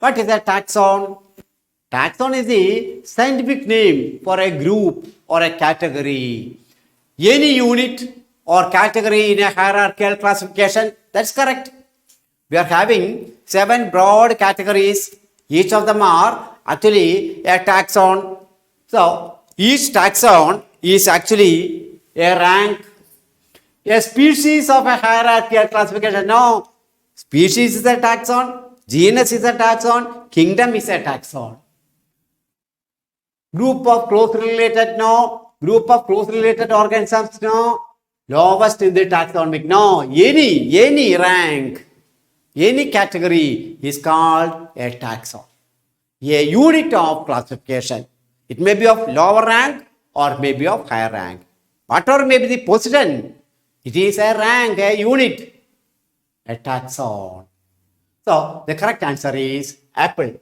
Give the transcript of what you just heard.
What is a taxon? Taxon is the scientific name for a group or a category. Any unit or category in a hierarchical classification, that's correct. We are having 7 broad categories. Each of them are actually a taxon. So, each taxon is actually a rank, a species of a hierarchical classification. No, species is a taxon, genus is a taxon, kingdom is a taxon. Group of close related, no. Group of close related organisms, no. Lowest in the taxonomic, no. Any rank, any category is called a taxon, a unit of classification. It may be of lower rank or may be of higher rank. Whatever may be the position, it is a rank, a unit, a taxon. So, the correct answer is apple.